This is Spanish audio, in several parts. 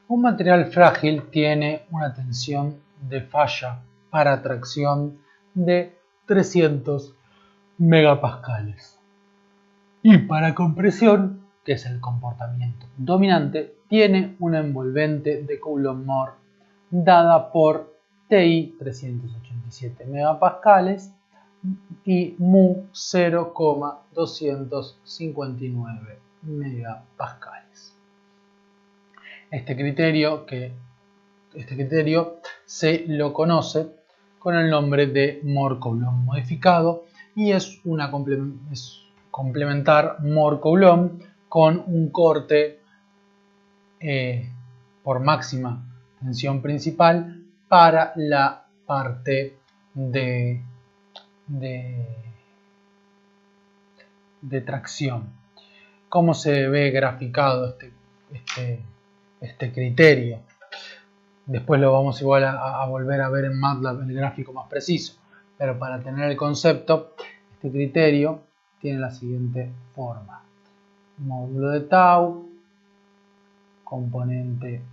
Un material frágil tiene una tensión de falla para tracción de 300 megapascales. Y para compresión, que es el comportamiento dominante, tiene una envolvente de Coulomb-Moore dada por TI 387 megapascales y mu 0,259 megapascales. Este criterio se lo conoce con el nombre de Moore-Coulomb modificado y es complementar Moore-Coulomb con un corte por máxima tensión principal para la parte de tracción. ¿Cómo se ve graficado este criterio? Después lo vamos igual a volver a ver en MATLAB el gráfico más preciso, pero para tener el concepto, este criterio tiene la siguiente forma: módulo de tau, componente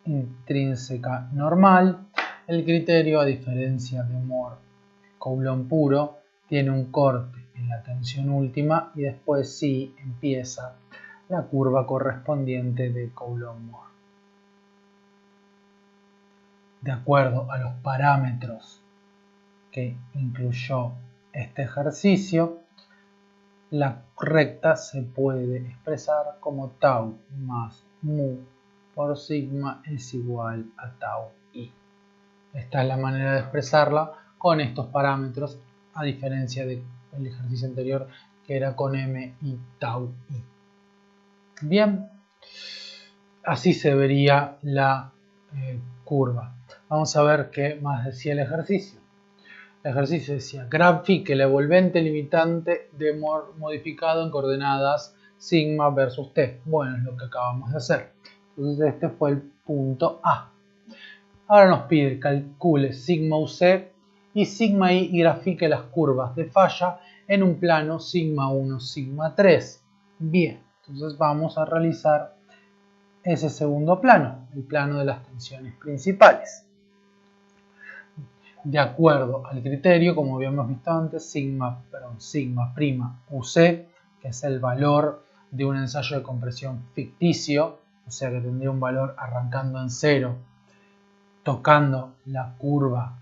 intrínseca normal. El criterio, a diferencia de Moore-Coulomb puro, tiene un corte en la tensión última y después sí empieza la curva correspondiente de Coulomb-Moore. De acuerdo a los parámetros que incluyó este ejercicio, la recta se puede expresar como tau más mu por sigma es igual a tau i. Esta es la manera de expresarla con estos parámetros, a diferencia del ejercicio anterior que era con m y tau i. Bien, así se vería la curva. Vamos a ver qué más decía el ejercicio. El ejercicio decía: grafique la envolvente limitante de Moore modificado en coordenadas sigma versus t. Bueno, es lo que acabamos de hacer. Entonces este fue el punto A. Ahora nos pide calcule sigma UC y sigma I y grafique las curvas de falla en un plano sigma 1, sigma 3. Bien, entonces vamos a realizar ese segundo plano, el plano de las tensiones principales. De acuerdo al criterio, como habíamos visto antes, sigma' UC, que es el valor de un ensayo de compresión ficticio, o sea que tendría un valor arrancando en 0, tocando la curva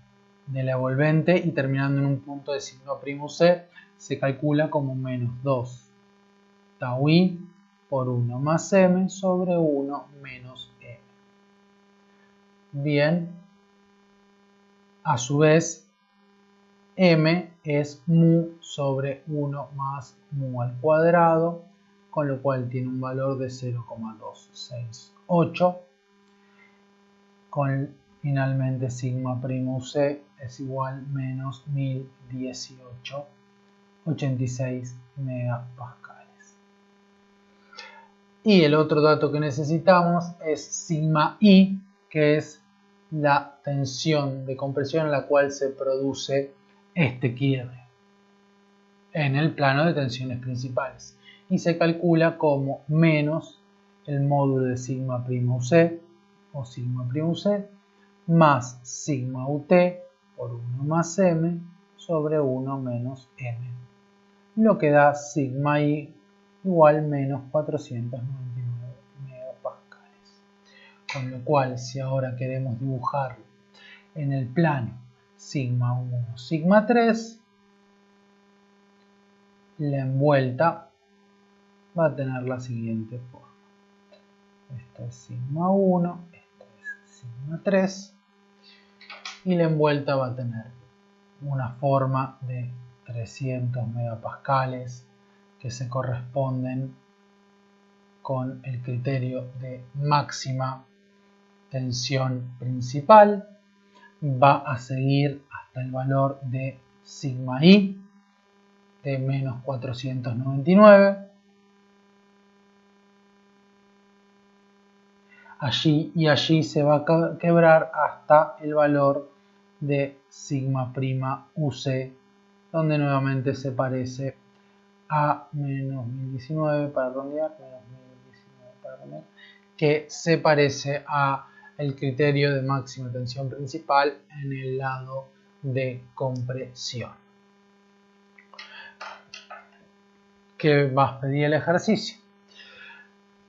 de la envolvente y terminando en un punto de sigma' UC, se calcula como menos 2 tau i por 1 más m sobre 1 menos m. Bien, a su vez, m es mu sobre 1 más mu al cuadrado, con lo cual tiene un valor de 0,268, con finalmente sigma' UC es igual menos 1018,86 megapascales. Y el otro dato que necesitamos es sigma I, que es la tensión de compresión en la cual se produce este quiebre en el plano de tensiones principales y se calcula como menos el módulo de sigma' UC o sigma' UC más sigma UT por 1 más m sobre 1 menos m, lo que da sigma I igual menos 499 megapascales. Con lo cual, si ahora queremos dibujarlo en el plano sigma 1, sigma 3, la envuelta va a tener la siguiente forma. Esta es sigma 1, esta es sigma 3, y la envuelta va a tener una forma de 300 megapascales que se corresponden con el criterio de máxima tensión principal. Va a seguir hasta el valor de sigma I de menos 499. Allí se va a quebrar hasta el valor de sigma' UC, donde nuevamente se parece a menos 1019, para redondear, menos que se parece a el criterio de máxima tensión principal en el lado de compresión. ¿Qué más pedía el ejercicio?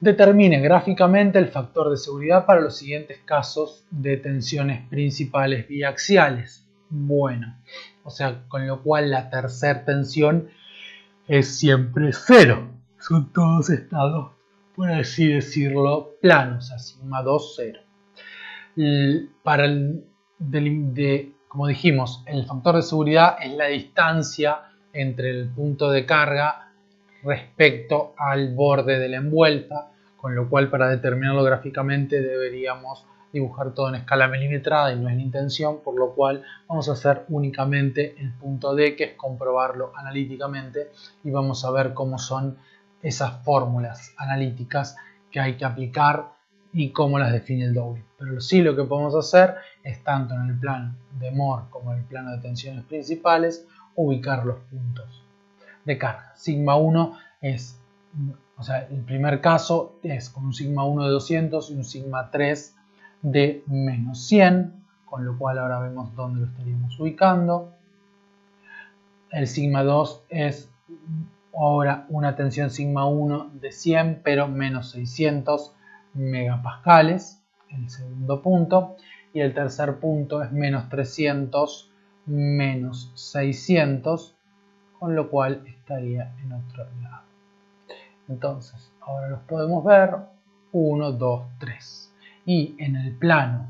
Determine gráficamente el factor de seguridad para los siguientes casos de tensiones principales biaxiales. Bueno, o sea, con lo cual la tercera tensión es siempre cero. Son todos estados, por así decirlo, planos, o sea, sigma 2, 0. Para como dijimos, el factor de seguridad es la distancia entre el punto de carga respecto al borde de la envuelta, con lo cual para determinarlo gráficamente deberíamos dibujar todo en escala milimetrada y no es la intención, por lo cual vamos a hacer únicamente el punto D, que es comprobarlo analíticamente, y vamos a ver cómo son esas fórmulas analíticas que hay que aplicar y cómo las define el Dowling. Pero sí, lo que podemos hacer es, tanto en el plano de Mohr como en el plano de tensiones principales, ubicar los puntos de carga. Sigma 1 es, o sea, el primer caso es con un sigma 1 de 200 y un sigma 3 de menos 100, con lo cual ahora vemos dónde lo estaríamos ubicando. El sigma 2 es ahora una tensión sigma 1 de 100, pero menos 600 megapascales, el segundo punto, y el tercer punto es menos 300 menos 600, con lo cual estaría en otro lado. Entonces, ahora los podemos ver, 1, 2, 3. Y en el plano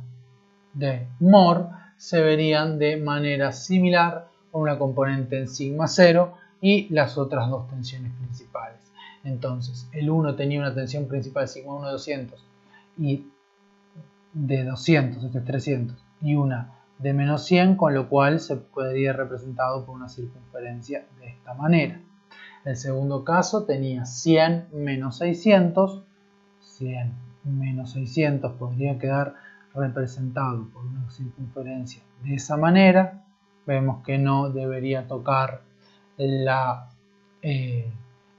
de Mohr se verían de manera similar, con una componente en sigma 0 y las otras dos tensiones principales. Entonces, el 1 tenía una tensión principal sigma 1 de 200 y de 200, este es 300, y una de menos 100, con lo cual se podría representado por una circunferencia de esta manera. El segundo caso tenía 100 menos 600, 100 menos 600 podría quedar representado por una circunferencia de esa manera. Vemos que no debería tocar la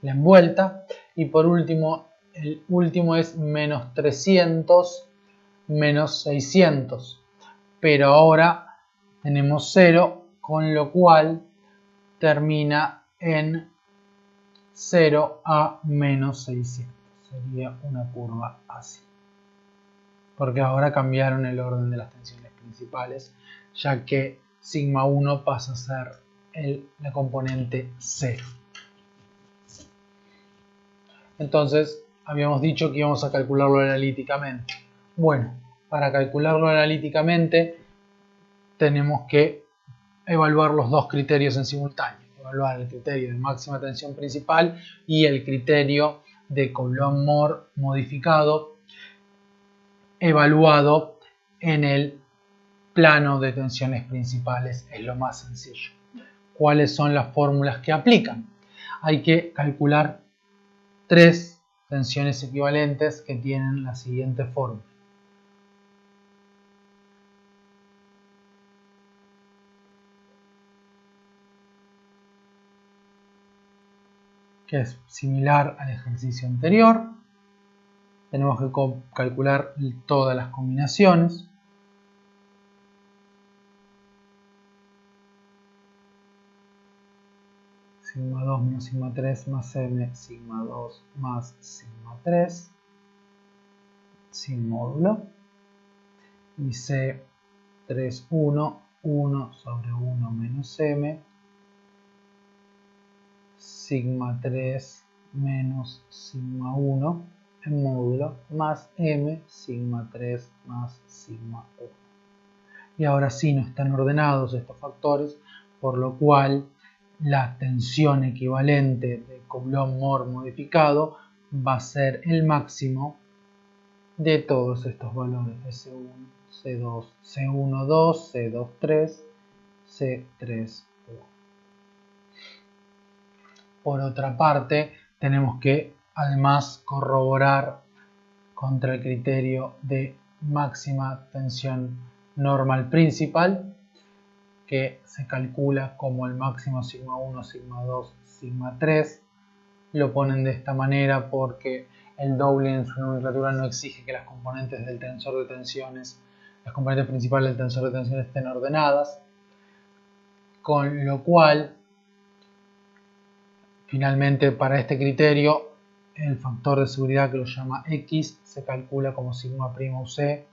envuelta. Y por último, el último es menos 300 menos 600. Pero ahora tenemos 0, con lo cual termina en 0 a menos 600. Sería una curva así. Porque ahora cambiaron el orden de las tensiones principales, ya que sigma 1 pasa a ser la componente 0. Entonces, habíamos dicho que íbamos a calcularlo analíticamente. Bueno, para calcularlo analíticamente tenemos que evaluar los dos criterios en simultáneo. Evaluar el criterio de máxima tensión principal y el criterio de Coulomb-Mohr modificado, evaluado en el plano de tensiones principales. Es lo más sencillo. ¿Cuáles son las fórmulas que aplican? Hay que calcular tres tensiones equivalentes que tienen la siguiente fórmula. Que es similar al ejercicio anterior. Tenemos que calcular todas las combinaciones. Sigma 2 menos sigma 3 más m, sigma 2 más sigma 3, sin módulo. Y C 3, 1, 1 sobre 1 menos m, sigma 3 menos sigma 1 en módulo, más m, sigma 3 más sigma 1. Y ahora sí no están ordenados estos factores, por lo cual la tensión equivalente de Coulomb-Mohr modificado va a ser el máximo de todos estos valores, S1, C2, C1, 2, C2, 3, C3, 1. Por otra parte, tenemos que además corroborar contra el criterio de máxima tensión normal principal, que se calcula como el máximo sigma 1, sigma 2, sigma 3. Lo ponen de esta manera porque el doubling en su nomenclatura no exige que las componentes del tensor de tensiones, las componentes principales del tensor de tensiones estén ordenadas, con lo cual, finalmente, para este criterio, el factor de seguridad, que lo llama X, se calcula como sigma prima UC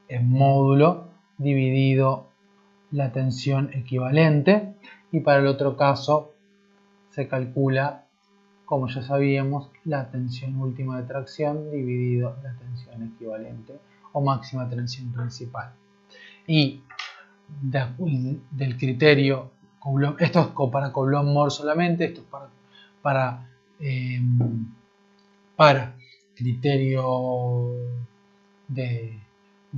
en módulo dividido la tensión equivalente, y para el otro caso se calcula, como ya sabíamos, la tensión última de tracción dividido la tensión equivalente o máxima tensión principal. Y del criterio Coulomb, esto es para Coulomb-Moore solamente, esto es para criterio de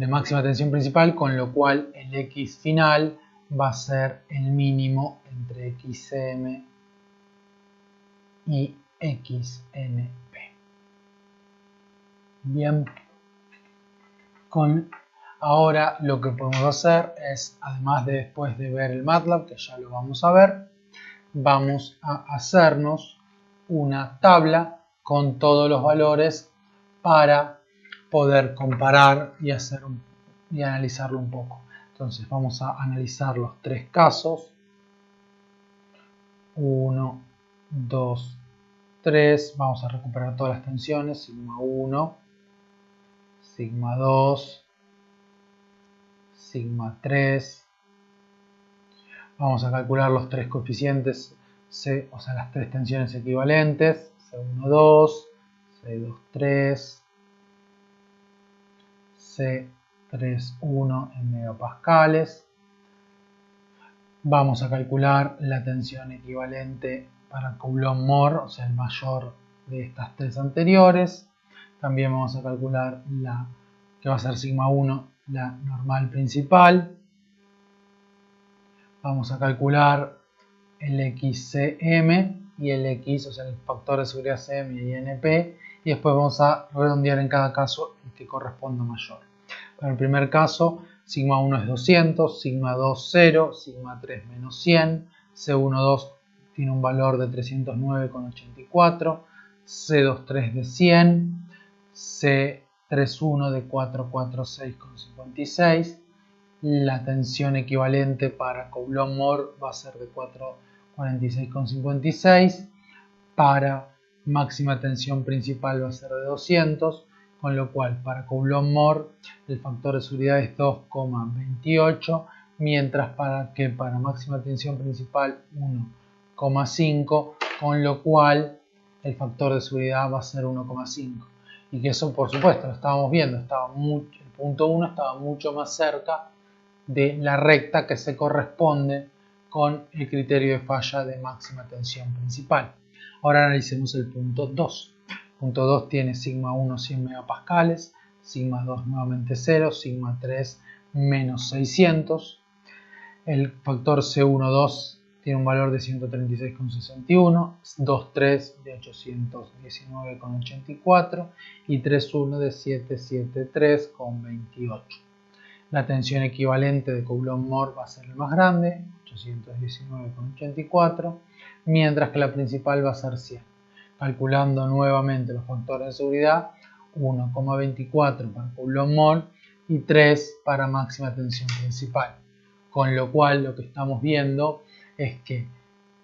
máxima tensión principal, con lo cual el X final va a ser el mínimo entre XM y XNP. Bien, ahora lo que podemos hacer es, además de después de ver el MATLAB, que ya lo vamos a ver, vamos a hacernos una tabla con todos los valores para poder comparar y analizarlo un poco. Entonces vamos a analizar los tres casos. 1, 2, 3. Vamos a recuperar todas las tensiones. Sigma 1, sigma 2, sigma 3. Vamos a calcular los tres coeficientes, o sea, las tres tensiones equivalentes. C12, C23, C31 en megapascales. Vamos a calcular la tensión equivalente para Coulomb-Moore, o sea, el mayor de estas tres anteriores. También vamos a calcular la que va a ser sigma 1, la normal principal. Vamos a calcular el XCM y el X, o sea, el factor de seguridad CM y NP, y después vamos a redondear en cada caso el que corresponda mayor. Para el primer caso, sigma 1 es 200, sigma 2 0, sigma 3 menos 100, C12 tiene un valor de 309,84, C23 de 100, C31 de 446,56. La tensión equivalente para Coulomb-Moore va a ser de 446,56. Para máxima tensión principal va a ser de 200, con lo cual para Coulomb-Moore el factor de seguridad es 2,28, mientras para máxima tensión principal 1,5, con lo cual el factor de seguridad va a ser 1,5. Y que eso, por supuesto, lo estábamos viendo, el punto 1 estaba mucho más cerca de la recta que se corresponde con el criterio de falla de máxima tensión principal. Ahora analicemos el punto 2. El punto 2 tiene sigma 1 100 megapascales, sigma 2 nuevamente 0, sigma 3 menos 600. El factor C12 tiene un valor de 136,61, 2,3 de 819,84 y 3,1 de 773,28. La tensión equivalente de Coulomb-Moore va a ser el más grande, 819,84, mientras que la principal va a ser 100. Calculando nuevamente los factores de seguridad, 1,24 para Coulomb-Moore y 3 para máxima tensión principal. Con lo cual lo que estamos viendo es que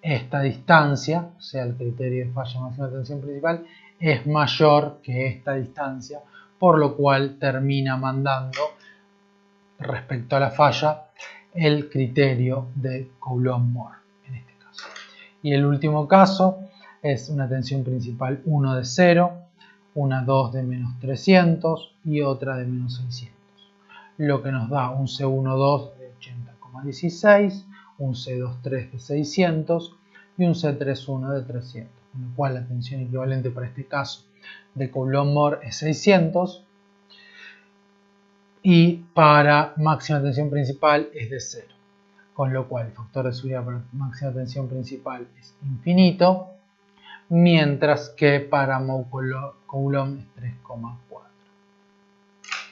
esta distancia, o sea, el criterio de falla máxima tensión principal, es mayor que esta distancia, por lo cual termina mandando respecto a la falla el criterio de Coulomb-Moore en este caso. Y el último caso es una tensión principal 1 de 0, una 2 de menos 300 y otra de menos 600, lo que nos da un C12 de 80,16, un C23 de 600 y un C31 de 300, con lo cual la tensión equivalente para este caso de Coulomb-Moore es 600 y para máxima tensión principal es de 0, con lo cual el factor de seguridad para máxima tensión principal es infinito, mientras que para Coulomb es 3,4,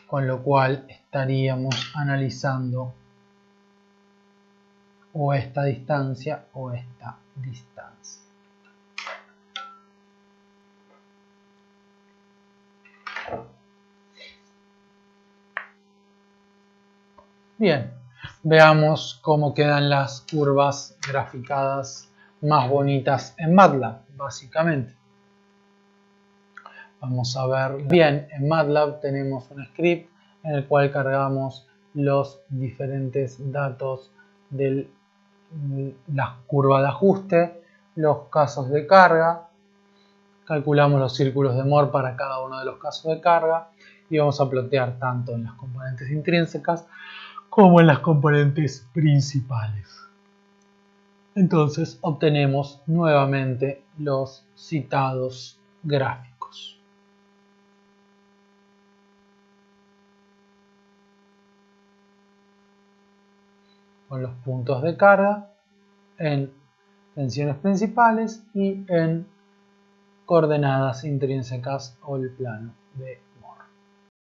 con lo cual estaríamos analizando o esta distancia o esta distancia. Bien, veamos cómo quedan las curvas graficadas más bonitas en MATLAB, básicamente. Vamos a ver bien, en MATLAB tenemos un script en el cual cargamos los diferentes datos de la curva de ajuste, los casos de carga, calculamos los círculos de Moore para cada uno de los casos de carga y vamos a plotear tanto en las componentes intrínsecas como en las componentes principales. Entonces obtenemos nuevamente los citados gráficos. Con los puntos de carga en tensiones principales y en coordenadas intrínsecas o el plano de